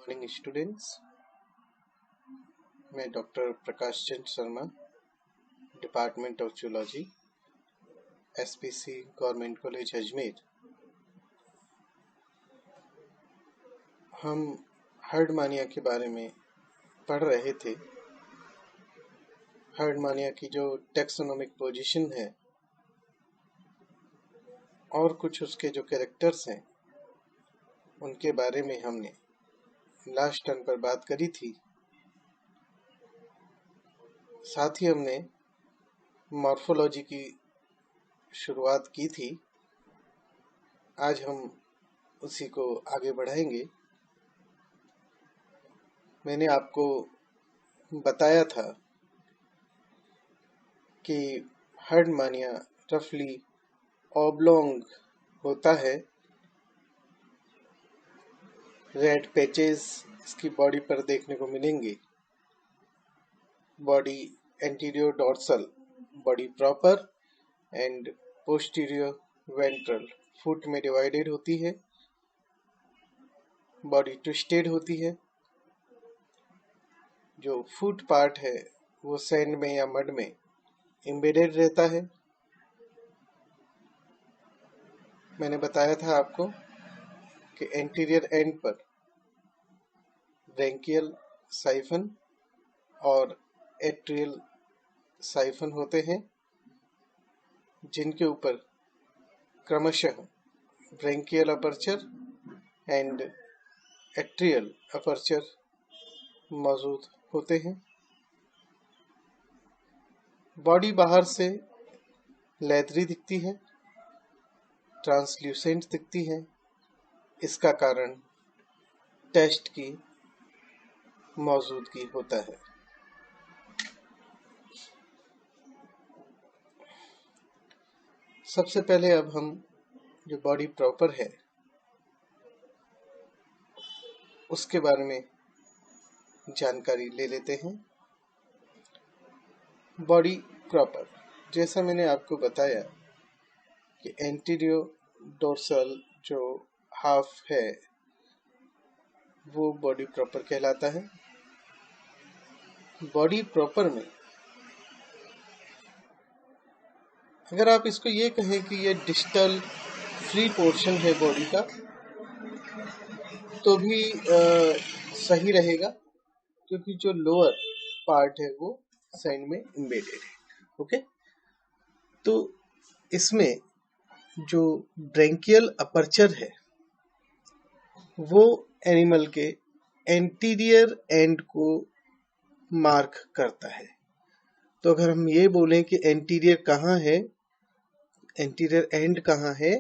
Morning students. मैं doctor Prakash Chand Sharma, department of zoology, SPC government college Ajmer. हम Herdmania के बारे में पढ़ रहे थे। हर्डमानिया की जो टेक्सोनोमिक पोजीशन है और कुछ उसके जो कैरेक्टर्स हैं उनके बारे में हमने लास्ट टर्म पर बात करी थी। साथ ही हमने मॉर्फोलॉजी की शुरुआत की थी। आज हम उसी को आगे बढ़ाएंगे। मैंने आपको बताया था कि हर्डमानिया रफली ऑब्लोंग होता है। रेड पैचेस इसकी बॉडी पर देखने को मिलेंगे। Body anterior dorsal body proper and posterior ventral foot में डिवाइडेड होती है। बॉडी ट्विस्टेड होती है। जो फुट पार्ट है वो सैंड में या मड में एम्बेडेड रहता है। मैंने बताया था आपको कि एंटीरियर एंड पर ब्रैंकियल साइफन और एट्रियल साइफन होते हैं, जिनके ऊपर क्रमशः branchial aperture and atrial aperture मौजूद होते हैं। बॉडी बाहर से लेदरी दिखती है, ट्रांसल्यूसेंट दिखती है। इसका कारण टेस्ट की मौजूदगी होता है। सबसे पहले अब हम जो बॉडी प्रॉपर है उसके बारे में जानकारी ले लेते हैं। बॉडी प्रॉपर, जैसा मैंने आपको बताया कि एंटीरियर डोर्सल जो हाफ है वो बॉडी प्रॉपर कहलाता है। बॉडी प्रॉपर में अगर आप इसको ये कहें कि ये डिस्टल फ्री पोर्शन है बॉडी का तो भी सही रहेगा, क्योंकि जो लोअर पार्ट है वो साइड में एम्बेडेड है। ओके, तो इसमें जो ब्रैंकियल अपर्चर है वो एनिमल के एंटीरियर एंड को मार्क करता है। तो अगर हम ये बोलें कि एंटीरियर कहाँ है, एंटीरियर एंड कहाँ है,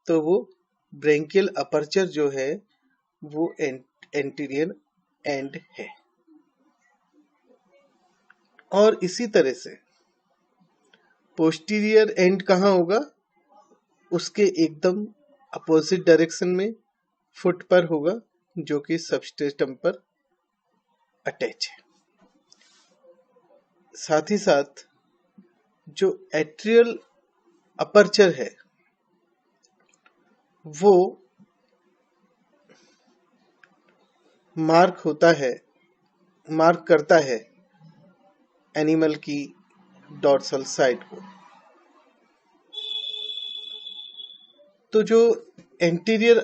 तो वो ब्रैंकियल अपर्चर जो है वो एंटीरियर एंड है। और इसी तरह से पोस्टीरियर एंड कहाँ होगा, उसके एकदम अपोजिट डायरेक्शन में फुट पर होगा, जो कि सबस्ट्रेटम पर अटैच है। साथ ही साथ जो एट्रियल अपर्चर है वो मार्क करता है एनिमल की डॉर्सल साइड को। तो जो एंटीरियर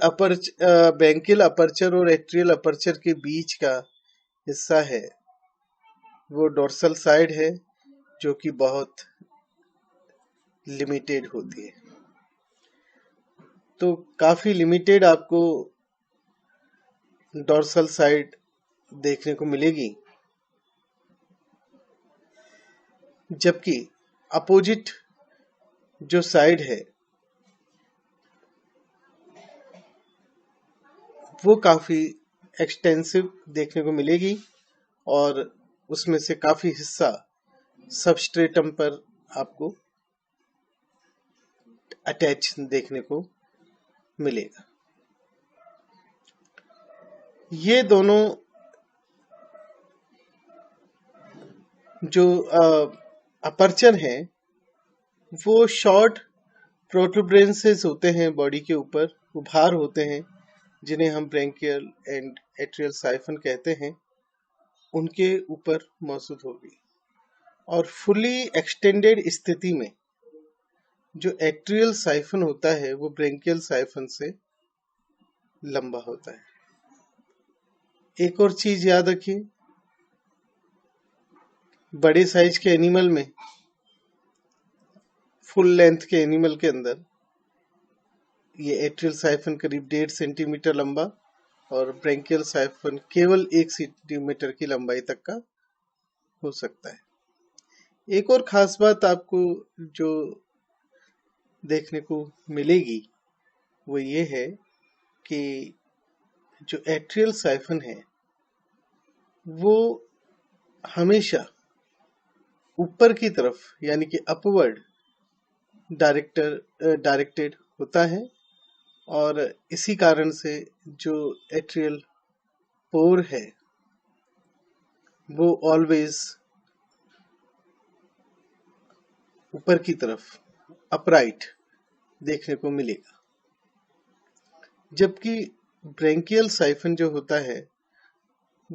ब्रैंकियल अपर्चर और एट्रियल अपर्चर के बीच का हिस्सा है वो डॉर्सल साइड है, जो कि बहुत लिमिटेड होती है। तो काफी लिमिटेड आपको डॉर्सल साइड देखने को मिलेगी, जबकि अपोजिट जो साइड है वो काफी एक्सटेंसिव देखने को मिलेगी और उसमें से काफी हिस्सा सबस्ट्रेटम पर आपको अटैच देखने को मिलेगा। ये दोनों जो अपर्चर हैं वो शॉर्ट प्रोटूबरेंसेस होते हैं, बॉडी के ऊपर उभार होते हैं, जिन्हें हम ब्रेंकियल एंड एट्रियल साइफन कहते हैं, उनके ऊपर मौजूद होगी। और फुली एक्सटेंडेड स्थिति में जो एट्रियल साइफन होता है वो ब्रेंकियल साइफन से लंबा होता है। एक और चीज याद रखिए, बड़े साइज के एनिमल में, फुल लेंथ के एनिमल के अंदर ये एट्रियल साइफन करीब 1.5 सेंटीमीटर लंबा और ब्रेंकियल साइफन केवल 1 सेंटीमीटर की लंबाई तक का हो सकता है। एक और खास बात आपको जो देखने को मिलेगी वो ये है कि जो एट्रियल साइफन है वो हमेशा ऊपर की तरफ यानी कि अपवर्ड डायरेक्टेड होता है, और इसी कारण से जो एट्रियल पोर है वो ऑलवेज ऊपर की तरफ अपराइट देखने को मिलेगा। जबकि ब्रेंकियल साइफन जो होता है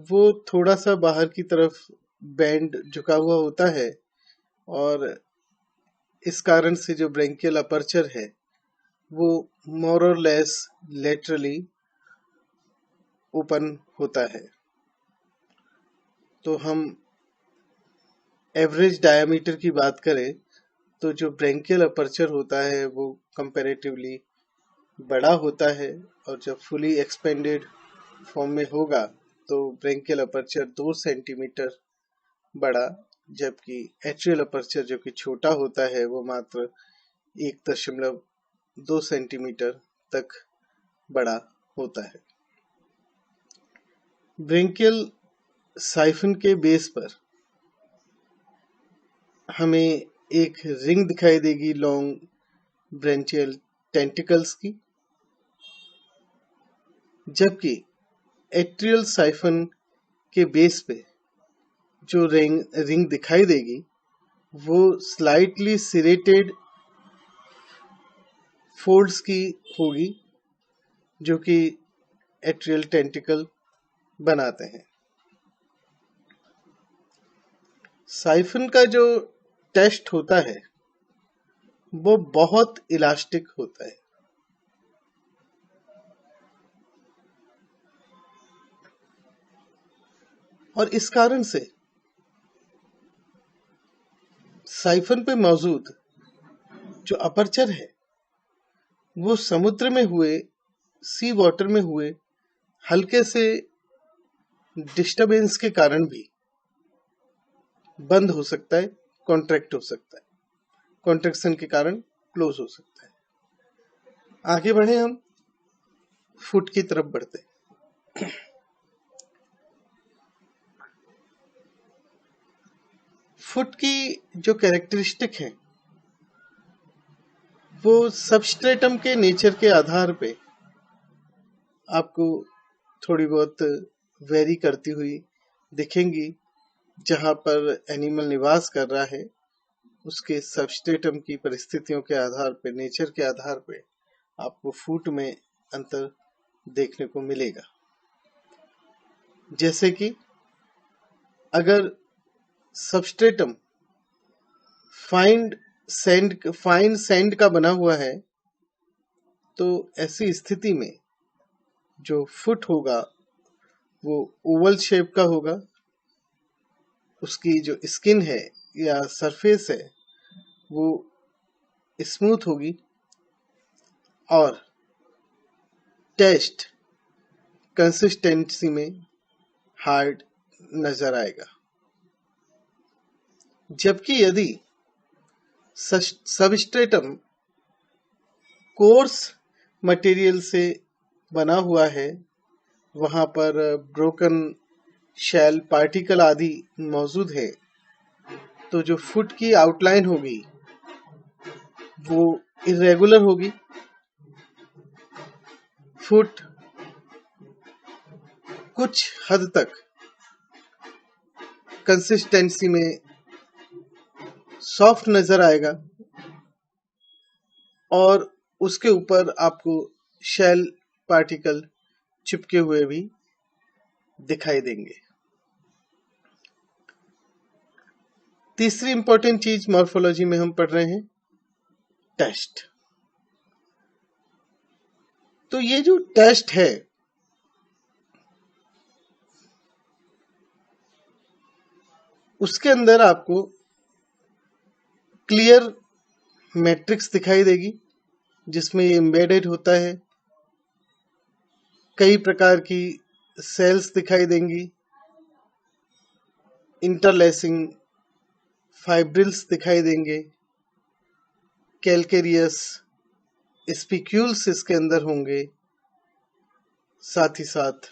वो थोड़ा सा बाहर की तरफ बैंड झुका हुआ होता है, और इस कारण से जो ब्रेंकियल अपर्चर है वो मोर और लेस लेटरली ओपन होता है। तो हम एवरेज डायमीटर की बात करें तो जो ब्रेंकियल अपर्चर होता है वो कंपैरेटिवली बड़ा होता है, और जब फुली एक्सपेंडेड फॉर्म में होगा तो ब्रेंकियल अपर्चर 2 सेंटीमीटर बड़ा, जबकि एट्रियल अपर्चर जो कि छोटा होता है वो मात्र 1.2 सेंटीमीटर तक बड़ा होता है। ब्रेंकियल साइफन के बेस पर हमें एक रिंग दिखाई देगी लॉन्ग ब्रेंचियल टेंटिकल्स की, जबकि एट्रियल साइफन के बेस पे जो रिंग दिखाई देगी वो स्लाइटली सिरेटेड फोल्ड्स की होगी, जो कि एट्रियल टेंटिकल बनाते हैं। साइफन का जो टेस्ट होता है वो बहुत इलास्टिक होता है, और इस कारण से साइफन पे मौजूद जो अपर्चर है वो समुद्र में हुए, सी वाटर में हुए हल्के से डिस्टरबेंस के कारण भी बंद हो सकता है, कॉन्ट्रैक्ट हो सकता है, कॉन्ट्रैक्शन के कारण क्लोज हो सकता है। आगे बढ़े, हम फुट की तरफ बढ़ते हैं। फुट की जो कैरेक्टरिस्टिक है वो सबस्ट्रेटम के नेचर के आधार पे आपको थोड़ी बहुत वेरी करती हुई दिखेंगी। जहां पर एनिमल निवास कर रहा है उसके सबस्ट्रेटम की परिस्थितियों के आधार पे, नेचर के आधार पे आपको फूट में अंतर देखने को मिलेगा। जैसे कि अगर सबस्ट्रेटम फाइन सैंड का बना हुआ है तो ऐसी स्थिति में जो फुट होगा वो ओवल शेप का होगा, उसकी जो स्किन है या सरफेस है वो स्मूथ होगी, और टेस्ट कंसिस्टेंसी में हार्ड नजर आएगा। जबकि यदि सबस्ट्रेटम कोर्स मटेरियल से बना हुआ है, वहां पर ब्रोकन शेल पार्टिकल आदि मौजूद है, तो जो फुट की आउटलाइन होगी वो इरेगुलर होगी। फुट कुछ हद तक कंसिस्टेंसी में सॉफ्ट नजर आएगा, और उसके ऊपर आपको शेल पार्टिकल चिपके हुए भी दिखाई देंगे। तीसरी इंपॉर्टेंट चीज मॉर्फोलॉजी में हम पढ़ रहे हैं टेस्ट। तो ये जो टेस्ट है उसके अंदर आपको क्लियर मैट्रिक्स दिखाई देगी जिसमें ये एम्बेडेड होता है। कई प्रकार की सेल्स दिखाई देंगी, इंटरलेसिंग फाइब्रिल्स दिखाई देंगे, कैलकेरियस स्पिक्यूल्स इसके अंदर होंगे, साथ ही साथ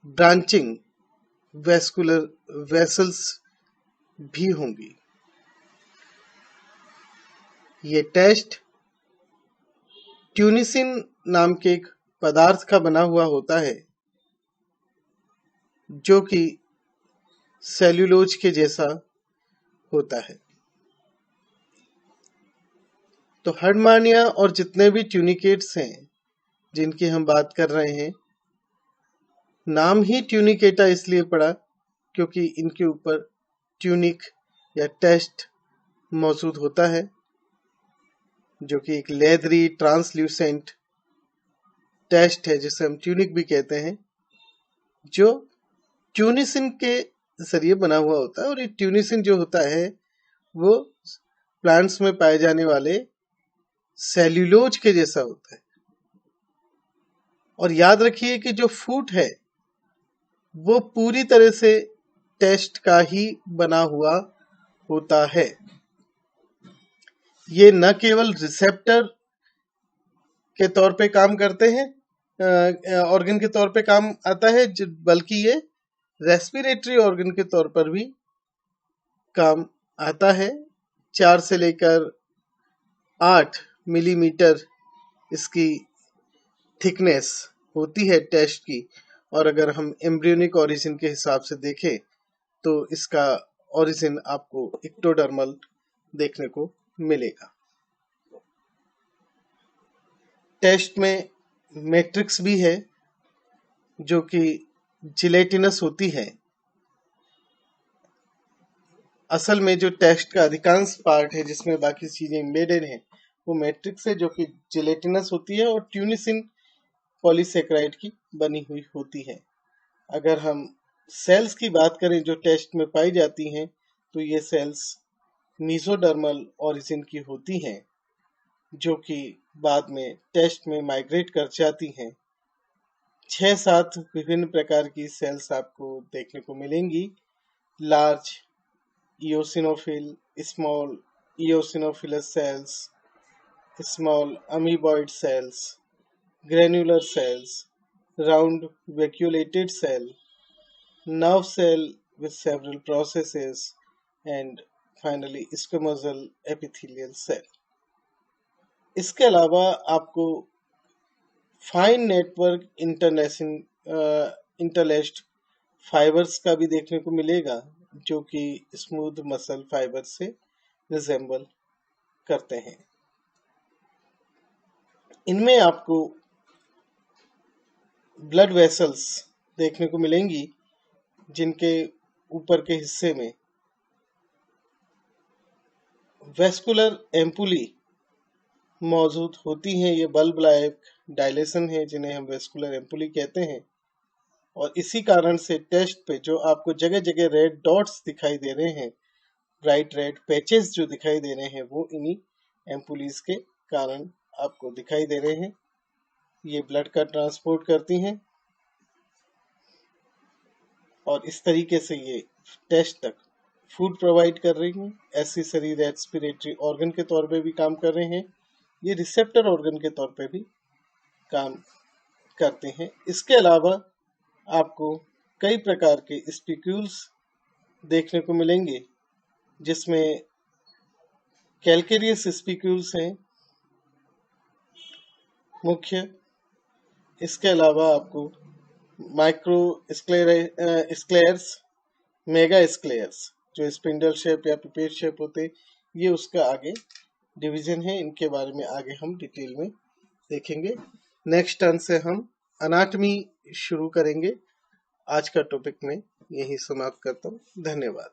ब्रांचिंग वेस्कुलर वेसल्स भी होंगी। ये टेस्ट ट्यूनिसिन नाम के एक पदार्थ का बना हुआ होता है जो कि सेल्यूलोज के जैसा होता है। तो हर्डमानिया और जितने भी ट्यूनिकेट्स हैं जिनकी हम बात कर रहे हैं, नाम ही ट्यूनिकेटा इसलिए पड़ा क्योंकि इनके ऊपर ट्यूनिक या टेस्ट मौजूद होता है जो कि एक लेदरी ट्रांसल्यूसेंट टेस्ट है जिसे हम ट्यूनिक भी कहते हैं, जो ट्यूनिसिन के जरिए बना हुआ होता है। और ये ट्यूनिसिन जो होता है वो प्लांट्स में पाए जाने वाले सेल्यूलोज के जैसा होता है। और याद रखिए कि जो फूड है वो पूरी तरह से टेस्ट का ही बना हुआ होता है। ये न केवल रिसेप्टर के तौर पे काम करते हैं, ऑर्गन के तौर पे काम आता है, बल्कि ये रेस्पिरेटरी ऑर्गन के तौर पर भी काम आता है। 4 से लेकर 8 मिलीमीटर इसकी थिकनेस होती है टेस्ट की। और अगर हम एम्ब्रियोनिक ओरिजिन के हिसाब से देखें तो इसका ओरिजिन आपको इक्टोडर्मल देखने को मिलेगा। टेस्ट में मैट्रिक्स भी है जो कि जिलेटिनस होती है। असल में जो टेस्ट का अधिकांश पार्ट है जिसमें बाकी चीजें एम्बेडेड हैं वो मैट्रिक्स है जो कि जिलेटिनस होती है और ट्यूनिसिन पॉलीसेकेराइड की बनी हुई होती है। अगर हम सेल्स की बात करें जो टेस्ट में पाई जाती हैं तो ये सेल्स मीजोडर्मल ओरिजिन की होती हैं जो कि बाद में टेस्ट में माइग्रेट कर जाती हैं। 6-7 विभिन्न प्रकार की सेल्स आपको देखने को मिलेंगी। Large eosinophil, small eosinophils cells, small amoeboid cells, granular cells, round vacuolated cell, nerve cell with several processes, and finally squamosal epithelial cell. इसके अलावा आपको फाइन नेटवर्क इंटरलेस्ड फाइबर्स का भी देखने को मिलेगा जो कि स्मूथ मसल फाइबर से रिजेंबल करते हैं। इनमें आपको ब्लड वेसल्स देखने को मिलेंगी जिनके ऊपर के हिस्से में वेस्कुलर एम्पुली मौजूद होती हैं। ये बल्ब लाइक डायलेशन है जिन्हें हम वेस्कुलर एम्पुली कहते हैं। और इसी कारण से टेस्ट पे जो आपको जगह जगह रेड डॉट्स दिखाई दे रहे हैं, ब्राइट रेड पैचेस जो दिखाई दे रहे हैं, वो इन्हीं एम्पुलीज के कारण आपको दिखाई दे रहे हैं। ये ब्लड का ट्रांसपोर्ट करती हैं और इस तरीके से ये टेस्ट तक फूड प्रोवाइड कर रही हैं। एक्सेसरी रेस्पिरेटरी ऑर्गन के तौर पे भी काम कर रहे हैं। ये रिसेप्टर ऑर्गन के तौर पे भी काम करते हैं। इसके अलावा आपको कई प्रकार के स्पिक्यूल्स देखने को मिलेंगे जिसमें कैलकेरियस स्पिक्यूल्स हैं मुख्य। इसके अलावा आपको माइक्रो स्क्लेयर्स, मेगा स्क्लेयर्स जो स्पिंडल शेप या पिपेट शेप होते, ये उसका आगे डिवीजन है। इनके बारे में आगे हम डिटेल में देखेंगे। नेक्स्ट टर्न से हम अनाटमी शुरू करेंगे। आज का टॉपिक में यही समाप्त करता हूँ। धन्यवाद।